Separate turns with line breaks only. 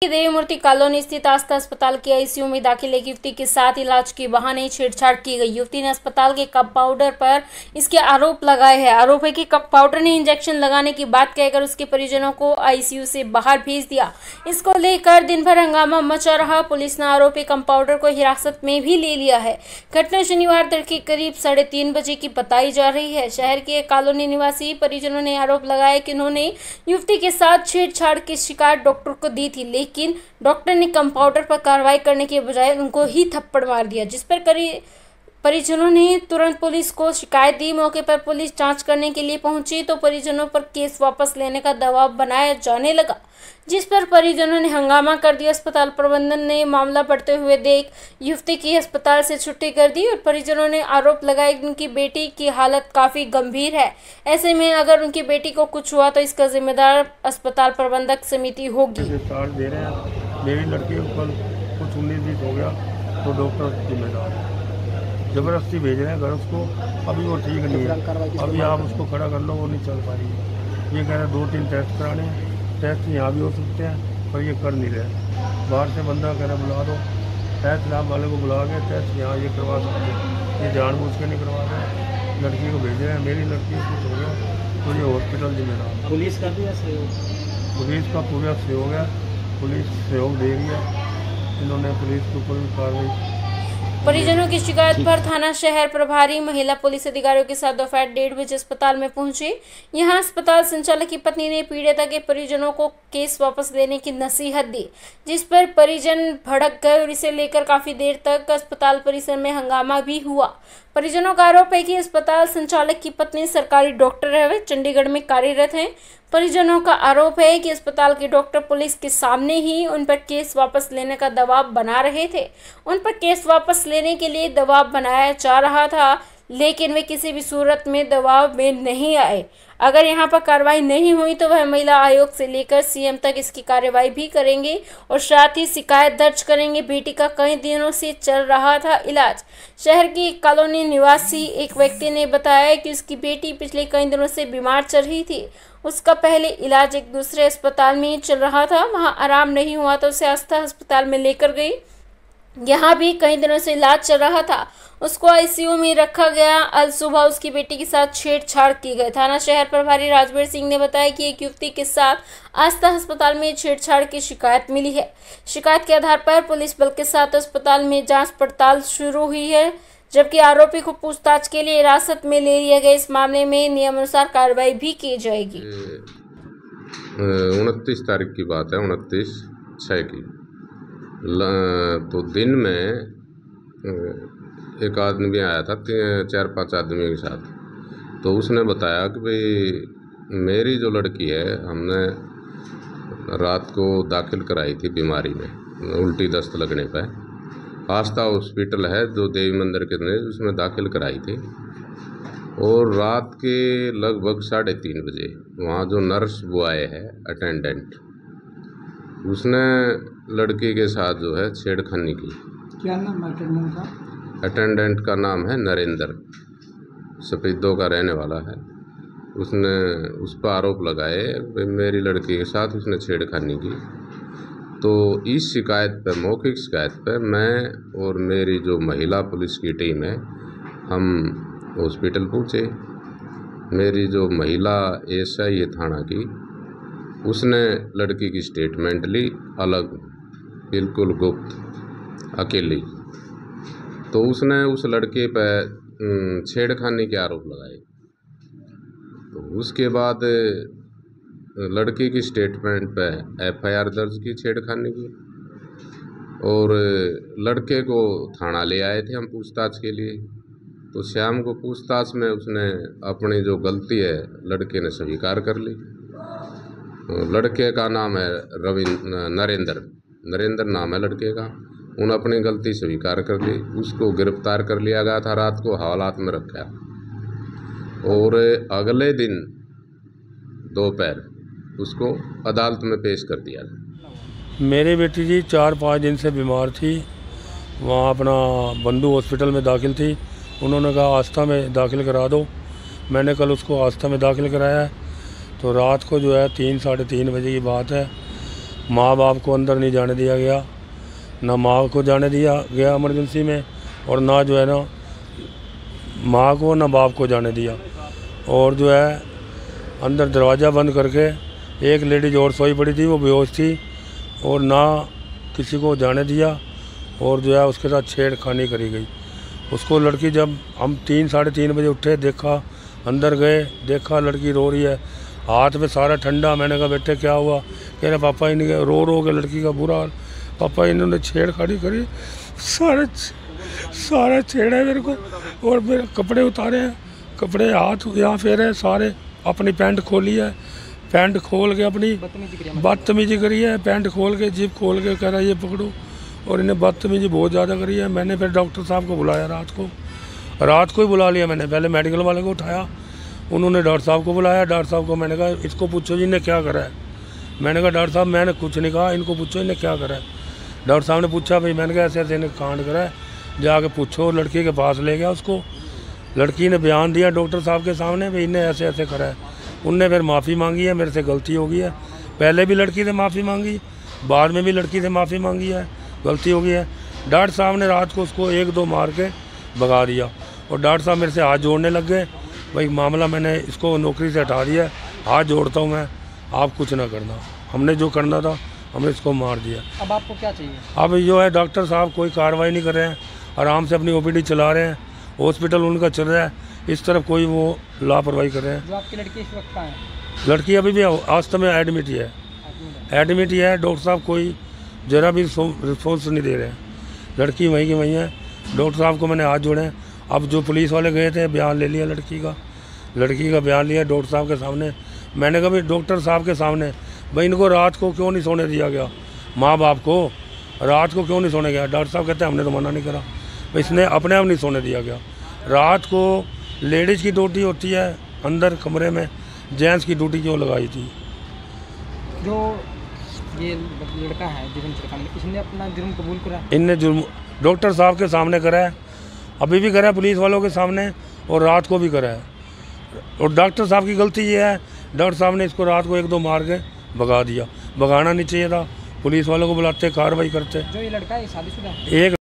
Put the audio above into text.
देवी मूर्ति colony स्थित आस्था अस्पताल के आईसीयू में दाखिल एक युवती के साथ इलाज के बहाने छेड़छाड़ की गई। युवती ने अस्पताल के कंपाउंडर पर इसके आरोप लगाए हैं। आरोप है कि कंपाउंडर ने इंजेक्शन लगाने की बात कहकर उसके परिजनों को आईसीयू से बाहर भेज दिया। इसको लेकर दिन भर हंगामा मचा रहा। पुलिस ने आरोपी कंपाउंडर को हिरासत में भी ले लिया है। घटना शनिवार तड़के करीब 3:30 बजे की बताई जा रही है। शहर के कॉलोनी निवासी परिजनों ने आरोप लगाया कि उन्होंने युवती के साथ छेड़छाड़ की शिकायत डॉक्टर को दी थी, लेकिन डॉक्टर ने कंपाउंडर पर कार्रवाई करने के बजाय उनको ही थप्पड़ मार दिया, जिस पर परिजनों ने तुरंत पुलिस को शिकायत दी। मौके पर पुलिस जांच करने के लिए पहुंची तो परिजनों पर केस वापस लेने का दबाव बनाया जाने लगा, जिस पर परिजनों ने हंगामा कर दिया। अस्पताल प्रबंधन ने मामला बढ़ते हुए देख युवती की अस्पताल से छुट्टी कर दी और परिजनों ने आरोप लगाया कि उनकी बेटी की हालत काफी गंभीर है। ऐसे में अगर उनकी बेटी को कुछ हुआ तो इसका जिम्मेदार अस्पताल प्रबंधक समिति होगी।
मेरी लड़की के ऊपर कुछ 19-20 हो गया तो डॉक्टर जिम्मेदार है। जबरदस्ती भेज रहे हैं घर उसको। अभी वो ठीक नहीं है, अभी आप उसको खड़ा कर लो, वो नहीं चल पा रही है। ये कह रहे 2-3 टेस्ट कराने हैं। टेस्ट यहाँ भी हो सकते हैं पर ये कर नहीं रहे। बाहर से बंदा कह रहा बुला दो, टेस्ट लैब वाले को बुला के टेस्ट यहाँ ये करवा सकते हैं। ये जानबूझ के नहीं करवा रहे, लड़की को भेज रहे हैं। मेरी लड़की को कुछ हो गया तो ये हॉस्पिटल जिम्मेदार।
पुलिस का भी सहयोग,
पुलिस का पूरा सहयोग है, पुलिस सहयोग दे रही है। इन्होंने पुलिस के ऊपर भी कार्रवाई।
परिजनों की शिकायत पर थाना शहर प्रभारी महिला पुलिस अधिकारियों के साथ दोपहर 1:30 बजे अस्पताल में पहुंचे। यहां अस्पताल संचालक की पत्नी ने पीड़िता के परिजनों को केस वापस लेने की नसीहत दी, जिस पर परिजन भड़क गए और इसे लेकर काफी देर तक अस्पताल परिसर में हंगामा भी हुआ। परिजनों का आरोप है कि अस्पताल संचालक की पत्नी सरकारी डॉक्टर है, वे चंडीगढ़ में कार्यरत हैं। परिजनों का आरोप है कि अस्पताल के डॉक्टर पुलिस के सामने ही उन पर केस वापस लेने का दबाव बना रहे थे। उन पर केस वापस लेने के लिए दबाव बनाया जा रहा था, लेकिन वे किसी भी सूरत में दबाव में नहीं आए। अगर यहां पर कार्रवाई नहीं हुई तो वह महिला आयोग से लेकर सीएम तक इसकी कार्रवाई भी करेंगे और साथ ही शिकायत दर्ज करेंगे। बेटी का कई दिनों से चल रहा था इलाज। शहर की कॉलोनी निवासी एक व्यक्ति ने बताया कि उसकी बेटी पिछले कई दिनों से बीमार चल रही थी। उसका पहले इलाज एक दूसरे अस्पताल में चल रहा था, वहां आराम नहीं हुआ तो उसे आस्था अस्पताल में लेकर गई। यहाँ भी कई दिनों से इलाज चल रहा था, उसको आईसीयू में रखा गया। आज सुबह उसकी बेटी के साथ छेड़छाड़ की गई। थाना शहर प्रभारी राजवीर सिंह ने बताया कि एक युवती के साथ आस्था अस्पताल में छेड़छाड़ की शिकायत मिली है। शिकायत के आधार पर पुलिस बल के साथ अस्पताल में जांच पड़ताल शुरू हुई है, जबकि आरोपी को पूछताछ के लिए हिरासत में ले लिया गया। इस मामले में नियमानुसार कार्रवाई भी की जाएगी।
29 तारीख की बात है, 29/6 की। तो दिन में एक आदमी आया था 4-5 आदमियों के साथ। तो उसने बताया कि भाई मेरी जो लड़की है हमने रात को दाखिल कराई थी बीमारी में, उल्टी दस्त लगने पर। आस्था हॉस्पिटल है जो देवी मंदिर के अंदर, उसमें दाखिल कराई थी। और रात के लगभग 3:30 बजे वहाँ जो नर्स बॉय है अटेंडेंट, उसने लड़की के साथ जो है छेड़खानी की।
क्या नाम अटेंडेंट का?
अटेंडेंट का नाम है नरेंद्र, सफेदों का रहने वाला है। उसने उस पर आरोप लगाए मेरी लड़की के साथ उसने छेड़खानी की। तो इस शिकायत पर, मौखिक शिकायत पर, मैं और मेरी जो महिला पुलिस की टीम है हम हॉस्पिटल पहुँचे। मेरी जो महिला एसआई है थाना की, उसने लड़की की स्टेटमेंट ली अलग, बिल्कुल गुप्त, अकेली। तो उसने उस लड़के पर छेड़खानी के आरोप लगाए। तो उसके बाद लड़की की स्टेटमेंट पे एफआईआर दर्ज की छेड़खानी की, और लड़के को थाना ले आए थे हम पूछताछ के लिए। तो शाम को पूछताछ में उसने अपनी जो गलती है लड़के ने स्वीकार कर ली। लड़के का नाम है नरेंद्र नाम है लड़के का। उन्होंने अपनी गलती स्वीकार कर ली। उसको गिरफ्तार कर लिया गया था, रात को हवालात में रखा, और अगले दिन दोपहर उसको अदालत में पेश कर दिया।
मेरी बेटी जी 4-5 दिन से बीमार थी, वहाँ अपना बंधु हॉस्पिटल में दाखिल थी। उन्होंने कहा आस्था में दाखिल करा दो। मैंने कल उसको आस्था में दाखिल कराया है। तो रात को जो है 3-3:30 बजे की बात है, माँ बाप को अंदर नहीं जाने दिया गया, ना माँ को जाने दिया गया इमरजेंसी में, और ना जो है ना माँ को ना बाप को जाने दिया। और जो है अंदर दरवाज़ा बंद करके एक लेडीज और सोई पड़ी थी, वो बेहोश थी, और ना किसी को जाने दिया, और जो है उसके साथ छेड़खानी करी गई। उसको लड़की जब हम 3-3:30 बजे उठे, देखा, अंदर गए, देखा लड़की रो रही है, हाथ में सारा ठंडा। मैंने कहा बेटे क्या हुआ? कह रहे पापा इनके रो के लड़की का बुरा हाल, पापा इन्होंने छेड़खानी करी, सारा छेड़ा है मेरे को, और मेरे कपड़े उतारे हैं, कपड़े हाथ यहाँ फेरे सारे, अपनी पैंट खोली है, पैंट खोल के अपनी बदतमीजी करी है, पैंट खोल के जिप खोल के कह रहा ये पकड़ो, और इन्हें बदतमीजी बहुत ज़्यादा करी है। मैंने फिर डॉक्टर साहब को बुलाया, रात को ही बुला लिया मैंने। पहले मेडिकल वाले को उठाया, उन्होंने डॉक्टर साहब को बुलाया। डॉक्टर साहब को मैंने कहा इसको पूछो जी इन्हें क्या करा है। मैंने कहा डॉक्टर साहब मैंने कुछ नहीं कहा, इनको पूछो इन्हें क्या करा है। डॉक्टर साहब ने पूछा भाई, मैंने कहा ऐसे ऐसे इन्हें कांड करा है, जाके पूछो। लड़की के पास ले गया उसको, लड़की ने बयान दिया डॉक्टर साहब के सामने भाई इन्हें ऐसे ऐसे करा है। उनने फिर माफ़ी मांगी है, मेरे से गलती हो गई है, पहले भी लड़की से माफ़ी मांगी, बाद में भी लड़की से माफ़ी मांगी है, गलती हो गई है। डॉक्टर साहब ने रात को उसको 1-2 मार के भगा दिया, और डॉक्टर साहब मेरे से हाथ जोड़ने लग गए, भाई मामला मैंने इसको नौकरी से हटा दिया, हाथ जोड़ता हूँ मैं, आप कुछ ना करना, हमने जो करना था हमने इसको मार दिया।
अब आपको क्या चाहिए?
अब जो है डॉक्टर साहब कोई कार्रवाई नहीं कर रहे हैं, आराम से अपनी OPD चला रहे हैं, हॉस्पिटल उनका चल रहा है, इस तरफ कोई वो लापरवाही कर रहे हैं।
जो आपकी लड़की इस वक्त कहाँ है?
लड़की अभी भी आस्था में एडमिट ही है, डॉक्टर साहब कोई ज़रा भी रिस्पॉन्स नहीं दे रहे हैं, लड़की वहीं की वहीं है। डॉक्टर साहब को मैंने हाथ जोड़े हैं। अब जो पुलिस वाले गए थे, बयान ले लिया लड़की का बयान लिया डॉक्टर साहब के सामने। मैंने कहा भाई डॉक्टर साहब के सामने भाई इनको रात को क्यों नहीं सोने दिया गया, माँ बाप को रात को क्यों नहीं सोने गया? डॉक्टर साहब कहते हैं हमने तो मना नहीं करा, भाई इसने अपने आप नहीं सोने दिया गया। रात को लेडीज़ की ड्यूटी होती है अंदर कमरे में, जेंट्स की ड्यूटी क्यों लगाई थी?
जो ये लड़का है जुर्म सरकार में, इसने अपना जुर्म कबूल करा?
इनने जुर्म डॉक्टर साहब के सामने करा है, अभी भी करा है पुलिस वालों के सामने, और रात को भी करा है। और डॉक्टर साहब की गलती ये है, डॉक्टर साहब ने इसको रात को 1-2 मार के भगा दिया, भगाना नहीं चाहिए था, पुलिस वालों को बुलाते कार्रवाई करते।
जो ये लड़का है शादीशुदा है?
एक